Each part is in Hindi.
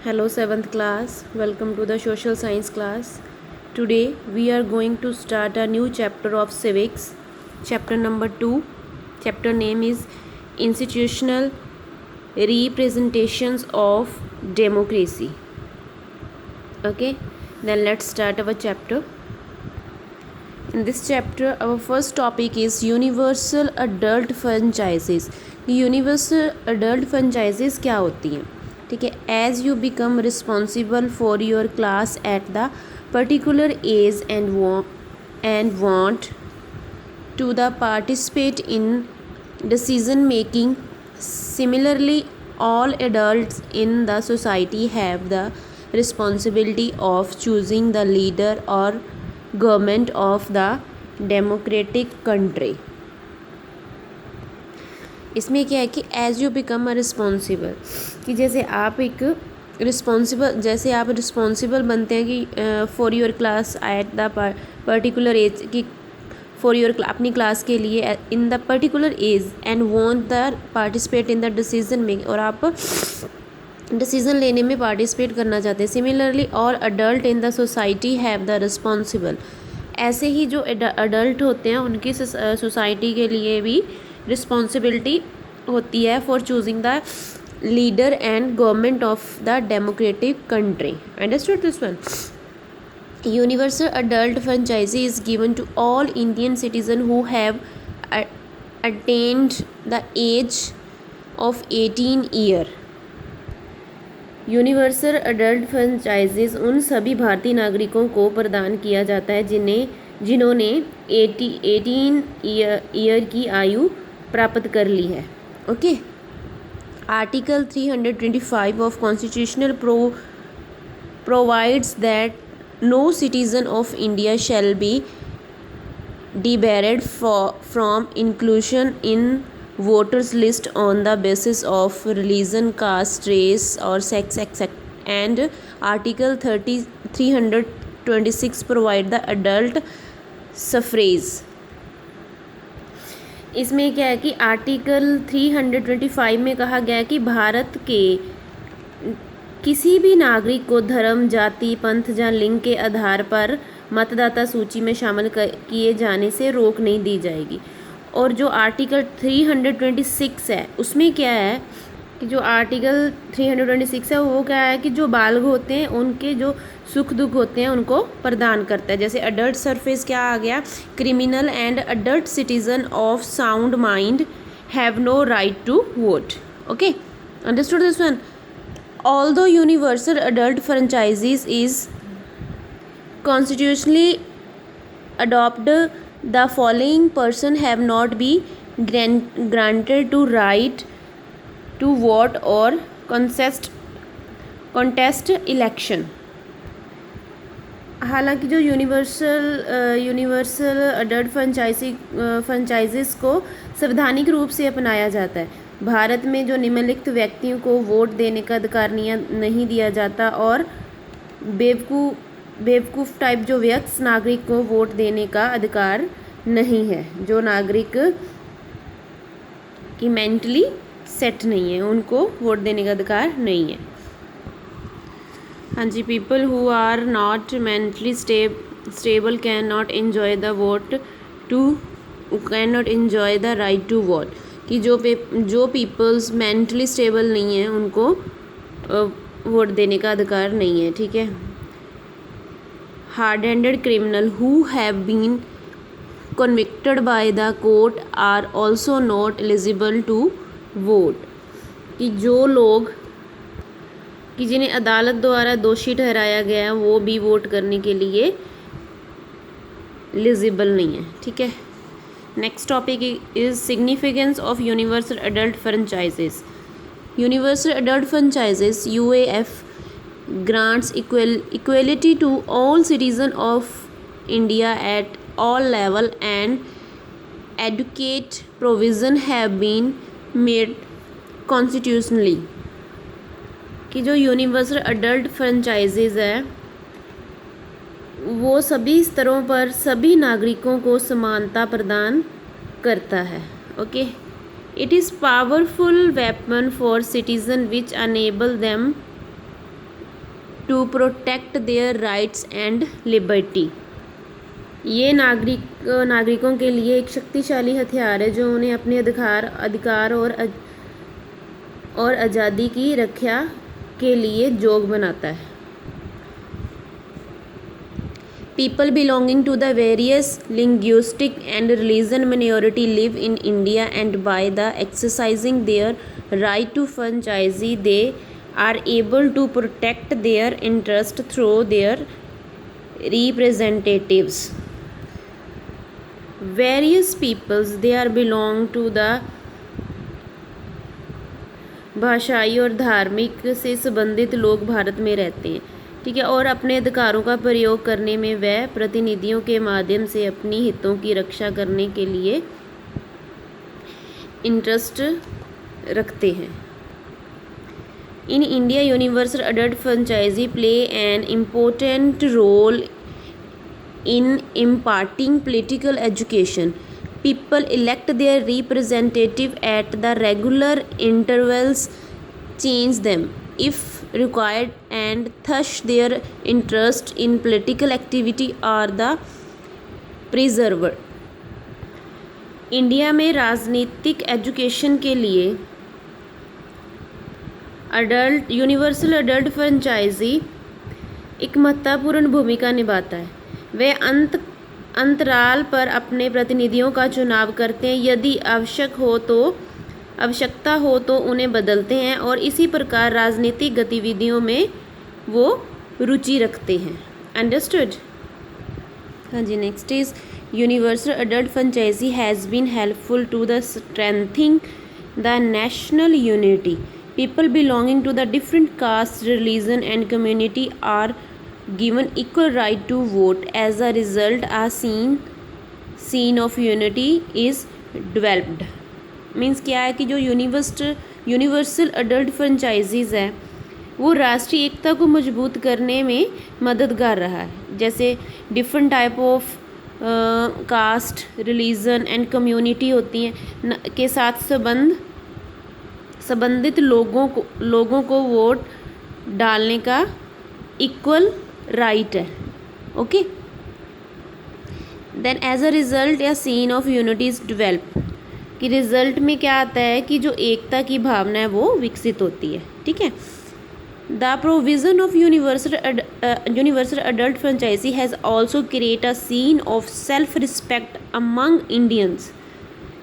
Hello 7th class, welcome to the social science class. Today we are going to start a new chapter of civics, chapter number 2. Chapter name is Institutional Representations of Democracy. Okay, then let's start our chapter. In this chapter, our first topic is Universal Adult Franchises. Universal adult franchises क्या होती हैं? ठीक है, as you become responsible for your class at the particular age and want to the participate in decision making. Similarly, all adults in the society have the responsibility of choosing the leader or government of the democratic country. इसमें क्या है कि as you become a responsible, कि जैसे आप एक रिस्पॉन्सिबल बनते हैं कि for your class at the particular age, कि फॉर योर अपनी क्लास के लिए in the particular age and want the participate in the decision making, और आप डिसीजन लेने में पार्टिसिपेट करना चाहते हैं. Similarly all adult in the society have the responsible. ऐसे ही जो अडल्ट होते हैं उनकी सोसाइटी के लिए भी रिस्पॉन्सिबिलिटी होती है for choosing the leader and government of the democratic country. Understood this one? Universal adult franchise is given to all Indian citizens who have attained the age of 18 year. Universal adult franchises उन सभी भारतीय नागरिकों को प्रदान किया जाता है जिन्होंने 18 ईयर की आयु प्राप्त कर ली है. Okay. Article 325 of constitutional provides that no citizen of India shall be debarred from inclusion in voters list on the basis of religion, caste, race or sex, etc. And Article 326 provide the adult suffrage. इसमें क्या है कि आर्टिकल 325 में कहा गया है कि भारत के किसी भी नागरिक को धर्म, जाति, पंथ या लिंग के आधार पर मतदाता सूची में शामिल किए जाने से रोक नहीं दी जाएगी. और जो आर्टिकल 326 है उसमें क्या है कि जो आर्टिकल 326 है वो क्या है कि जो बालग होते हैं उनके जो सुख दुख होते हैं उनको प्रदान करता है. जैसे अडल्ट सरफेस क्या आ गया, criminal and adult citizen of sound mind have no right to vote. Okay, understood this one? Although universal adult franchises is constitutionally adopted, the following person have not been granted to right to vote or contest election. हालांकि जो यूनिवर्सल अडल्ट फ्रेंचाइजेस को संवैधानिक रूप से अपनाया जाता है, भारत में जो निम्नलिखित व्यक्तियों को वोट देने का अधिकार नहीं दिया जाता और बेवकूफ़ टाइप जो व्यक्ति नागरिक को वोट देने का अधिकार नहीं है, जो नागरिक की मेंटली सेट नहीं है उनको वोट देने का अधिकार नहीं है. हाँ जी. People who are not mentally stable can not enjoy the right to vote, कि जो पीपल्स मेंटली स्टेबल नहीं है उनको वोट देने का अधिकार नहीं है. ठीक है. Hard handed criminal who have been convicted by the court are also not eligible to vote, कि जो लोग कि जिन्हें अदालत द्वारा दोषी ठहराया गया है वो भी वोट करने के लिए एलिजिबल नहीं है. ठीक है. Next topic is significance of universal adult franchises. Universal adult franchises UAF grants equality to all citizens of India at all level, and adequate provision have been made constitutionally. कि जो यूनिवर्सल अडल्ट फ्रेंचाइजेज है वो सभी स्तरों पर सभी नागरिकों को समानता प्रदान करता है. Okay. It is powerful weapon for citizens which enable them to protect their rights and liberty. ये नागरिकों के लिए एक शक्तिशाली हथियार है जो उन्हें अपने अधिकार और आज़ादी की रक्षा के लिए योग्य बनाता है। People belonging to the various linguistic and religion minority live in India, and by the exercising their right to franchise, they are able to protect their interest through their representatives. Various peoples they are belong to the भाषाई और धार्मिक से संबंधित लोग भारत में रहते हैं, ठीक है, और अपने अधिकारों का प्रयोग करने में वह प्रतिनिधियों के माध्यम से अपनी हितों की रक्षा करने के लिए इंटरेस्ट रखते हैं। In India universal adult franchise play an important role in imparting political education. People elect their representative at the regular intervals, change them if required, and thus their interest in political activity are the preserved. India में राजनीतिक एजुकेशन के लिए यूनिवर्सल अडल्ट फ्रेंचाइजी एक महत्वपूर्ण भूमिका निभाता है। वे अंतराल पर अपने प्रतिनिधियों का चुनाव करते हैं, यदि आवश्यकता हो तो उन्हें बदलते हैं, और इसी प्रकार राजनीतिक गतिविधियों में वो रुचि रखते हैं। अंडरस्टूड? हाँ जी। Next is universal adult franchise has been helpful to the strengthening the national unity. People belonging to the different caste, religion and community are given equal right to vote. As a result, a scene of unity is developed. Means क्या है कि जो यूनिवर्सल अडल्ट फ्रेंचाइजीज है वो राष्ट्रीय एकता को मजबूत करने में मददगार रहा है। जैसे different type of caste, religion and community होती हैं के साथ संबंधित लोगों को वोट डालने का इक्वल राइट है। Okay, then as a result या sense of unity is develop, कि रिजल्ट में क्या आता है कि जो एकता की भावना है वो विकसित होती है। ठीक है। The provision of universal adult franchise has also create a sense of self respect among Indians.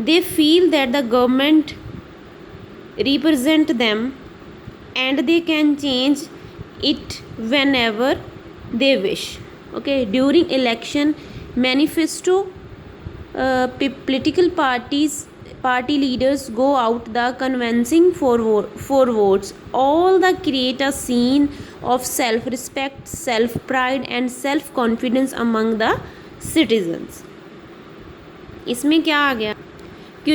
They feel that the government represent them and they can change it whenever they wish. Okay, during election manifesto, political party leaders go out the convincing for votes. All the create a scene of self respect, self pride and self confidence among the citizens. इसमें क्या आ गया कि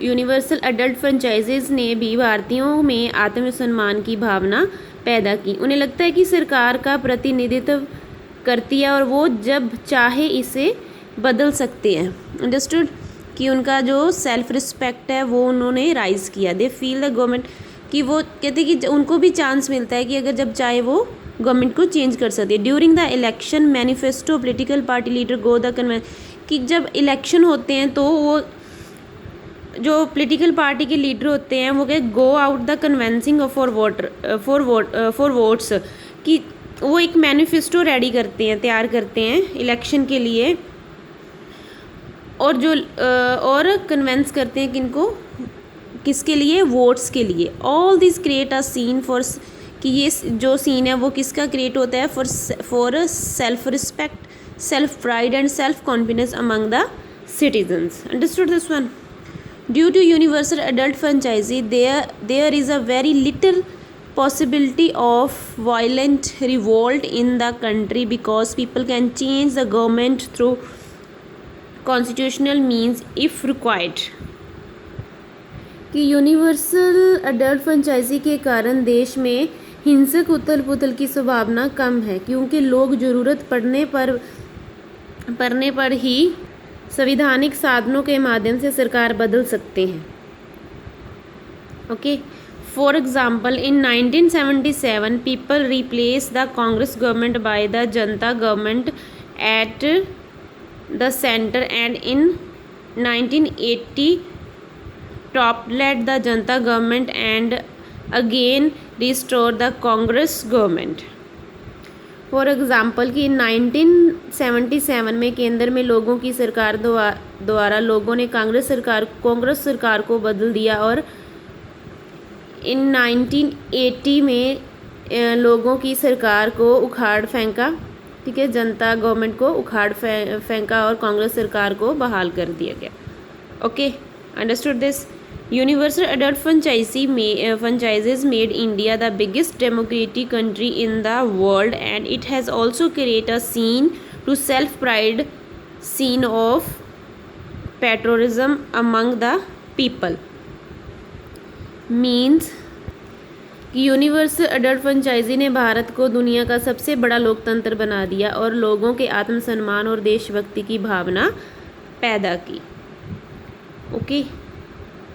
यूनिवर्सल अडल्ट फ्रेंचाइजीज ने भी भारतीयों में आत्मसम्मान की भावना पैदा की। उन्हें लगता है कि सरकार का प्रतिनिधित्व करती है और वो जब चाहे इसे बदल सकते हैं। अंडरस्टूड? कि उनका जो सेल्फ रिस्पेक्ट है वो उन्होंने राइज़ किया। दे फील द गवर्नमेंट, कि वो कहते हैं कि उनको भी चांस मिलता है कि अगर जब चाहे वो गवर्नमेंट को चेंज कर सकती है। During the election manifesto political party leader go the convention, कि जब इलेक्शन होते हैं तो वो जो पॉलिटिकल पार्टी के लीडर होते हैं वो go out the convincing for votes, कि वो एक मैनिफेस्टो रेडी करते हैं, तैयार करते हैं इलेक्शन के लिए, और कन्वेंस करते हैं किनको, किसके लिए, वोट्स के लिए। All this create a sense for, कि ये जो सीन है वो किसका क्रिएट होता है, for self respect, self pride and self confidence among the citizens. Understood this one? Due to universal adult franchisee, there is a very little possibility of violent revolt in the country, because people can change the government through constitutional means if required. कि यूनिवर्सल अडल्ट फ्रेंचाइजी के कारण देश में हिंसक उथल पुथल की संभावना कम है, क्योंकि लोग ज़रूरत पड़ने पर ही संवैधानिक साधनों के माध्यम से सरकार बदल सकते हैं। Okay, For example, in 1977, people replaced the Congress government by the Janta government at the center, and in 1980, toppled the Janta government and again restored the Congress government. For example कि 1977 में केंद्र में लोगों की सरकार द्वारा लोगों ने कांग्रेस सरकार को बदल दिया, और इन 1980 में लोगों की सरकार को उखाड़ फेंका, ठीक है, जनता गवर्नमेंट को उखाड़ फेंका और कांग्रेस सरकार को बहाल कर दिया गया. Okay, understood this. Universal adult franchises made India the biggest democratic country in the world, and it has also created a scene to self-pride, scene of patriotism among the people. Means universal adult franchise ने भारत को दुनिया का सबसे बड़ा लोकतंत्र बना दिया और लोगों के आत्मसम्मान और देशभक्ति की भावना पैदा की. ओके.